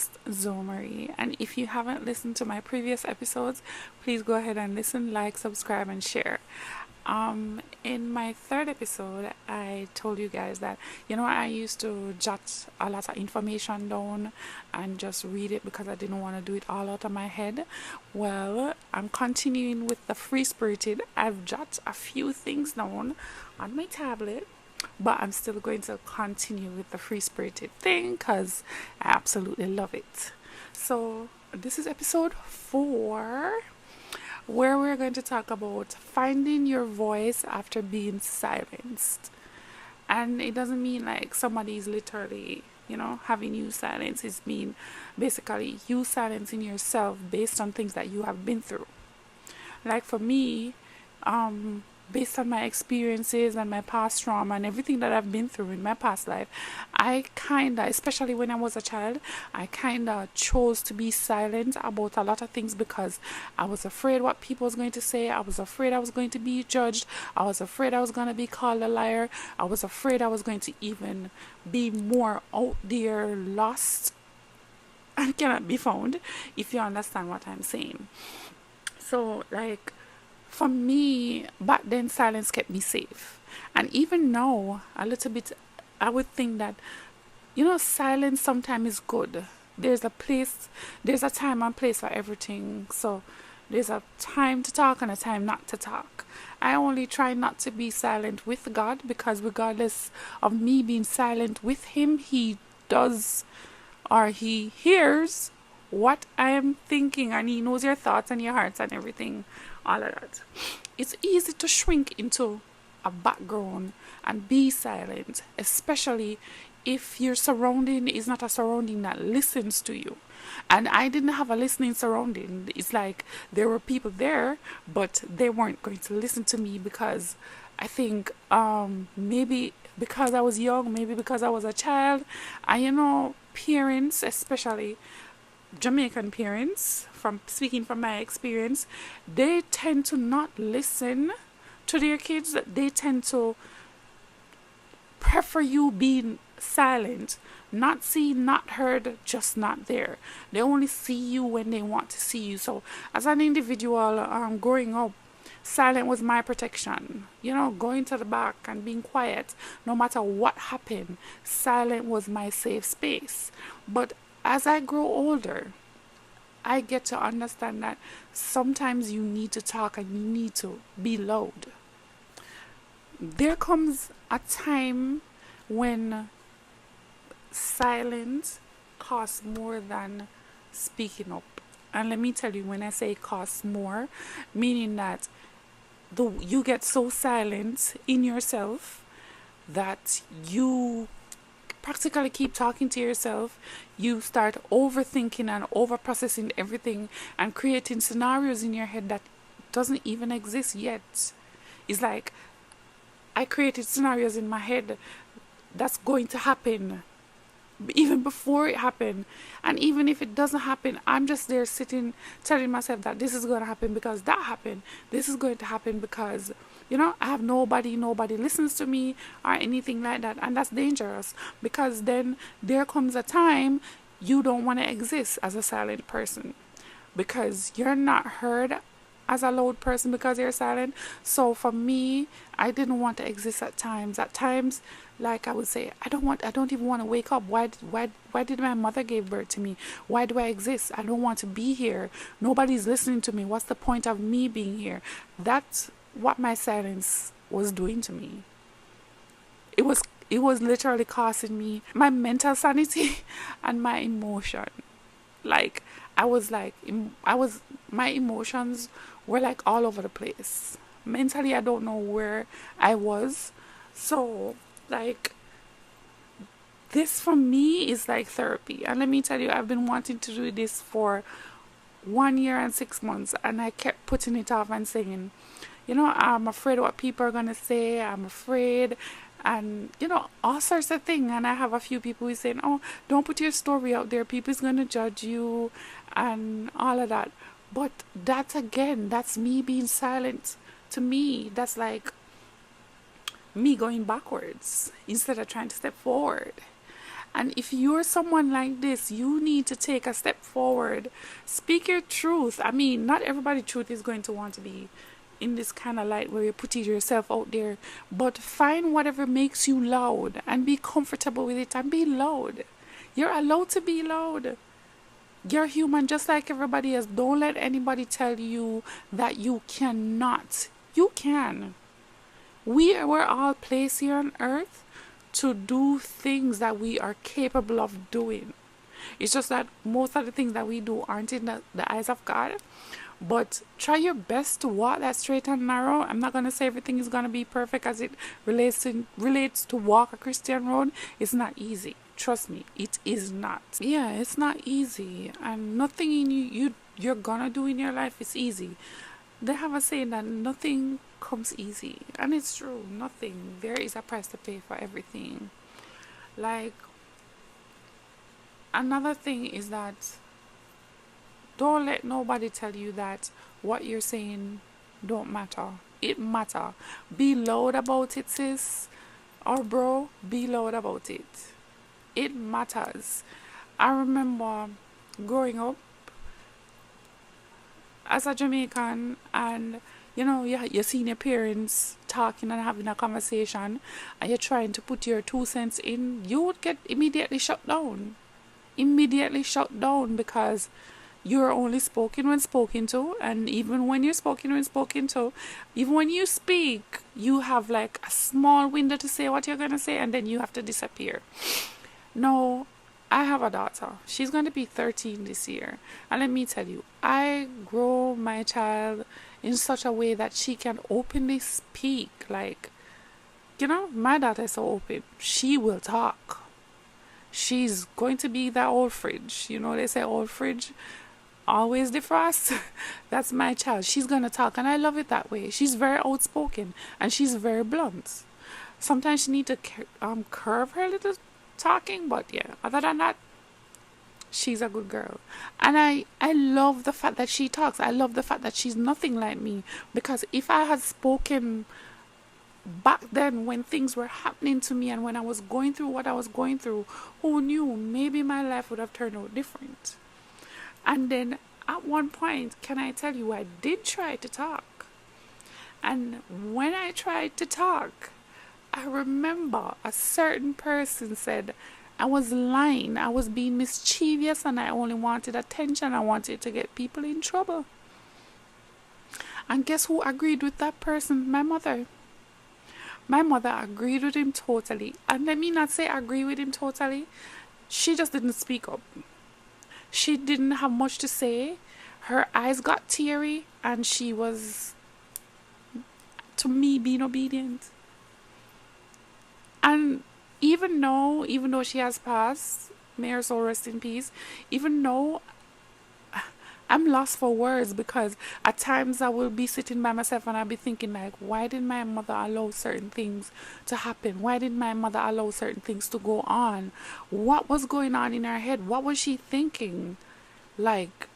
host, Zoe Marie. And if you haven't listened to my previous episodes, please go ahead and listen, like, subscribe, and share. In my third episode, I told you guys that, I used to jot a lot of information down and just read it because I didn't want to do it all out of my head. Well, I'm continuing with the free spirited. I've jot a few things down on my tablet, but I'm still going to continue with the free spirited thing because I absolutely love it. So, this is episode 4, where we're going to talk about finding your voice after being silenced. And it doesn't mean like somebody's literally, having you silence. It means basically you silencing yourself based on things that you have been through. Like for me, based on my experiences and my past trauma and everything that I've been through in my past life, I especially when I was a child, I chose to be silent about a lot of things because I was afraid what people was going to say. I was afraid I was going to be judged. I was afraid I was going to be called a liar. I was afraid I was going to even be more out there, lost and cannot be found, if you understand what I'm saying. So, like, for me, back then, silence kept me safe. And even now, a little bit, I would think that, silence sometimes is good. There's a time and place for everything. So there's a time to talk and a time not to talk. I only try not to be silent with God because regardless of me being silent with Him, He does or He hears what I am thinking, and He knows your thoughts and your hearts and everything. All of that. It's easy to shrink into a background and be silent, especially if your surrounding is not a surrounding that listens to you. And I didn't have a listening surrounding. It's like there were people there, but they weren't going to listen to me because I think maybe because I was young, maybe because I was a child. And parents, especially Jamaican parents, from speaking from my experience, they tend to not listen to their kids. They tend to prefer you being silent, not seen, not heard, just not there. They only see you when they want to see you. So as an individual, growing up, silent was my protection. Going to the back and being quiet, no matter what happened, silent was my safe space. But as I grow older, I get to understand that sometimes you need to talk and you need to be loud. There comes a time when silence costs more than speaking up. And let me tell you, when I say costs more, meaning that you get so silent in yourself that you practically keep talking to yourself. You start overthinking and overprocessing everything and creating scenarios in your head that doesn't even exist yet. It's like I created scenarios in my head that's going to happen even before it happened. And even if it doesn't happen, I'm just there sitting telling myself that this is going to happen because that happened. This is going to happen because I have nobody listens to me or anything like that. And that's dangerous because then there comes a time you don't want to exist as a silent person because you're not heard as a loud person because you're silent. So for me, I didn't want to exist at times. At times, like I would say, I don't even want to wake up. Why did my mother give birth to me? Why do I exist? I don't want to be here. Nobody's listening to me. What's the point of me being here? That's what my silence was doing to me. It was literally costing me my mental sanity and my emotion. My emotions were like all over the place. Mentally, I don't know where I was. So, this for me is like therapy. And let me tell you, I've been wanting to do this for 1 year and 6 months. And I kept putting it off and saying, I'm afraid what people are going to say. I'm afraid. And, all sorts of things. And I have a few people who saying, oh, don't put your story out there. People's going to judge you and all of that. But that's me being silent. To me, that's like me going backwards instead of trying to step forward. And if you're someone like this, you need to take a step forward. Speak your truth. I mean, not everybody's truth is going to want to be in this kind of light where you put yourself out there, but find whatever makes you loud and be comfortable with it and be loud. You're allowed to be loud. You're human just like everybody else. Don't let anybody tell you that you cannot. You can. We were all placed here on earth to do things that we are capable of doing. It's just that most of the things that we do aren't in the eyes of God. But try your best to walk that straight and narrow. I'm not gonna say everything is gonna be perfect as it relates to walk a Christian road. It's not easy. Trust me, it is not. Yeah, it's not easy, and nothing in you're gonna do in your life is easy. They have a saying that nothing comes easy, and it's true. Nothing. There is a price to pay for everything. Like, another thing is that don't let nobody tell you that what you're saying don't matter. It matter. Be loud about it, sis or bro. Be loud about it. It matters. I remember growing up as a Jamaican, and you're seeing your parents talking and having a conversation, and you're trying to put your 2 cents in, you would get immediately shut down. Immediately shut down, because you're only spoken when spoken to, and even when you're spoken when spoken to, even when you speak, you have like a small window to say what you're gonna say, and then you have to disappear. No, I have a daughter. She's going to be 13 this year. And let me tell you, I grow my child in such a way that she can openly speak. Like, my daughter is so open. She will talk. She's going to be that old fridge. They say old fridge always defrost. That's my child. She's going to talk, and I love it that way. She's very outspoken, and she's very blunt. Sometimes she needs to curve her little talking, but yeah, other than that, she's a good girl. And I love the fact that she talks. I love the fact that she's nothing like me, because if I had spoken back then when things were happening to me and when I was going through what I was going through, who knew, maybe my life would have turned out different. And then at one point, can I tell you, I did try to talk, and when I tried to talk, I remember a certain person said I was lying, I was being mischievous, and I only wanted attention. I wanted to get people in trouble. And guess who agreed with that person? My mother. My mother agreed with him totally. And let me not say agree with him totally. She just didn't speak up. She didn't have much to say. Her eyes got teary, and she was, to me, being obedient. And even though she has passed, may her soul rest in peace, even though I'm lost for words, because at times I will be sitting by myself and I'll be thinking, like, why did my mother allow certain things to happen? Why did my mother allow certain things to go on? What was going on in her head? What was she thinking? Like,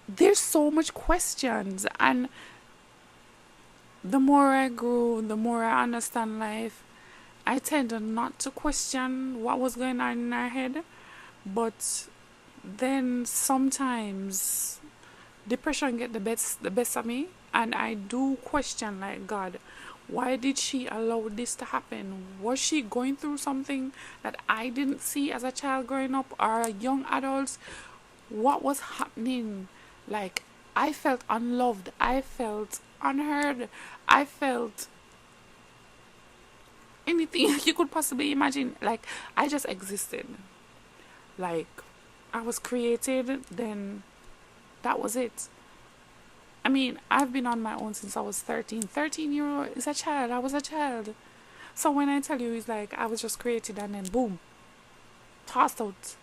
there's so much questions. And the more I grew, the more I understand life, I tend not to question what was going on in her head. But then sometimes depression get the best of me, and I do question, like, God, why did she allow this to happen? Was she going through something that I didn't see as a child growing up, or a young adult? What was happening? Like, I felt unloved, I felt unheard, I felt anything you could possibly imagine. Like, I just existed. Like, I was created, then that was it. I mean, I've been on my own since I was 13. 13-year-old is a child. I was a child. So when I tell you, it's like I was just created and then boom, tossed out.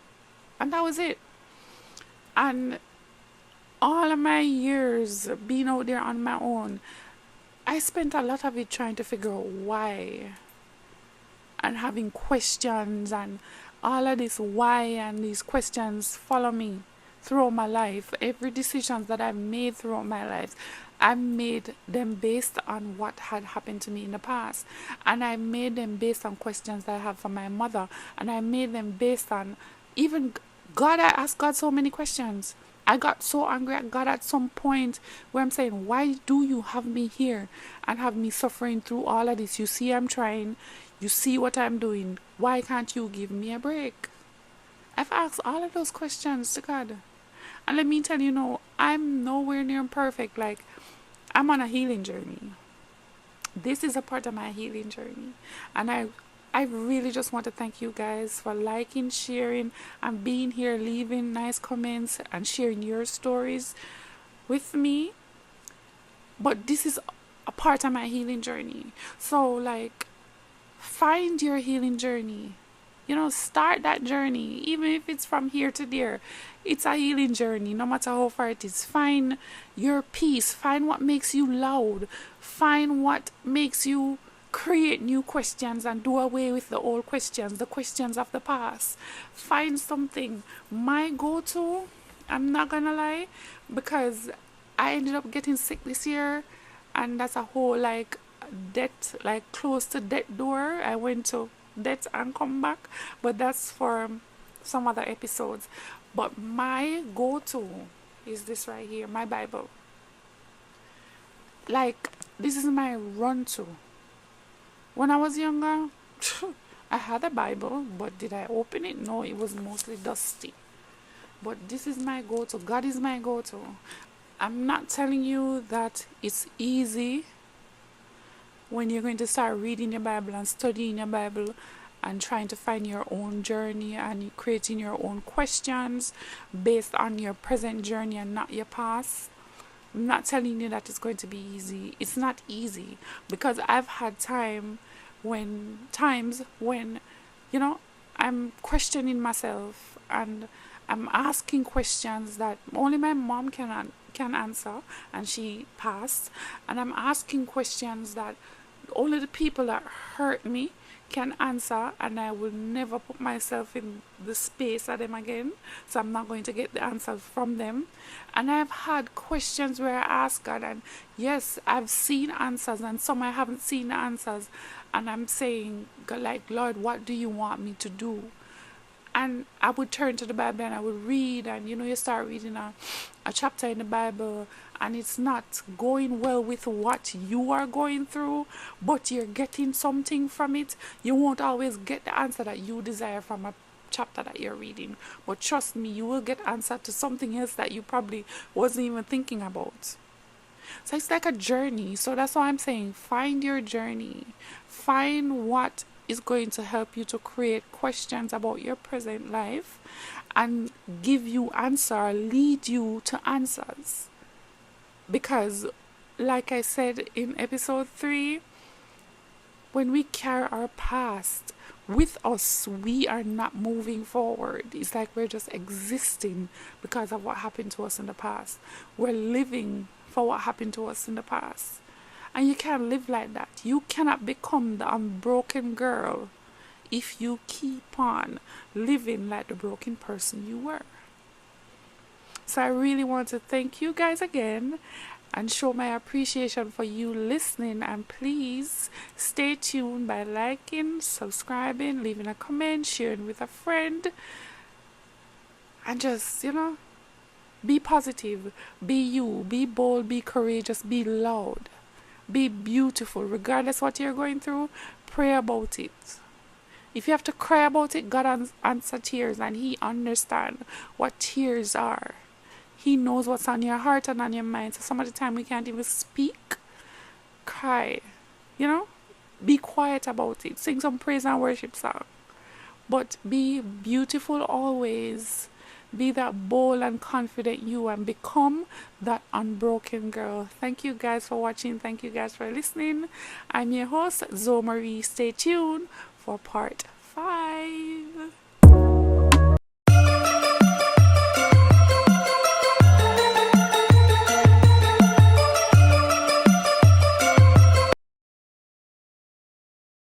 And that was it. And all of my years being out there on my own, I spent a lot of it trying to figure out why. And having questions, and all of this why and these questions follow me throughout my life, every decisions that I've made throughout my life, I made them based on what had happened to me in the past. And I made them based on questions that I have from my mother. And I made them based on even God. I asked God so many questions. I got so angry at God at some point where I'm saying, why do you have me here and have me suffering through all of this? You see I'm trying. You see what I'm doing. Why can't you give me a break? I've asked all of those questions to God. And let me tell you, no, I'm nowhere near perfect. Like, I'm on a healing journey. This is a part of my healing journey. And I really just want to thank you guys for liking, sharing, and being here, leaving nice comments and sharing your stories with me. But this is a part of my healing journey. So, like, find your healing journey. Start that journey. Even if it's from here to there, it's a healing journey, no matter how far it is. Find your peace. Find what makes you loud. Find what makes you create new questions and do away with the old questions, the questions of the past. Find something. My go-to, I'm not gonna lie, because I ended up getting sick this year, and that's a whole, like, death, like, close to death door. I went to death and come back, but that's for some other episodes. But my go-to is this right here, my Bible. Like, this is my run-to. When I was younger, I had a Bible, but did I open it? No, it was mostly dusty. But this is my go-to. God is my go-to. I'm not telling you that it's easy when you're going to start reading your Bible and studying your Bible and trying to find your own journey and creating your own questions based on your present journey and not your past. I'm not telling you that it's going to be easy. It's not easy, because I've had times when I'm questioning myself and I'm asking questions that only my mom can answer, and she passed. And I'm asking questions that only the people that hurt me can answer, and I will never put myself in the space of them again, so I'm not going to get the answers from them. And I've had questions where I ask God, and yes, I've seen answers, and some I haven't seen the answers, and I'm saying, God, like, Lord, what do you want me to do? And I would turn to the Bible and I would read, and you start reading a chapter in the Bible, and it's not going well with what you are going through, but you're getting something from it. You won't always get the answer that you desire from a chapter that you're reading, but trust me, you will get answer to something else that you probably wasn't even thinking about. So it's like a journey. So that's why I'm saying, find your journey. Find what is going to help you to create questions about your present life and give you answer, lead you to answers. Because, like I said in episode 3, when we carry our past with us, we are not moving forward. It's like we're just existing because of what happened to us in the past. We're living for what happened to us in the past. And you can't live like that. You cannot become the unbroken girl if you keep on living like the broken person you were. So I really want to thank you guys again and show my appreciation for you listening. And please stay tuned by liking, subscribing, leaving a comment, sharing with a friend. And just, be positive, be you, be bold, be courageous, be loud, be beautiful. Regardless what you're going through, pray about it. If you have to cry about it, God answers tears, and He understands what tears are. He knows what's on your heart and on your mind. So some of the time we can't even speak. Cry. Be quiet about it. Sing some praise and worship song. But be beautiful always. Be that bold and confident you, and become that unbroken girl. Thank you guys for watching. Thank you guys for listening. I'm your host, Zoe Marie. Stay tuned for part 5.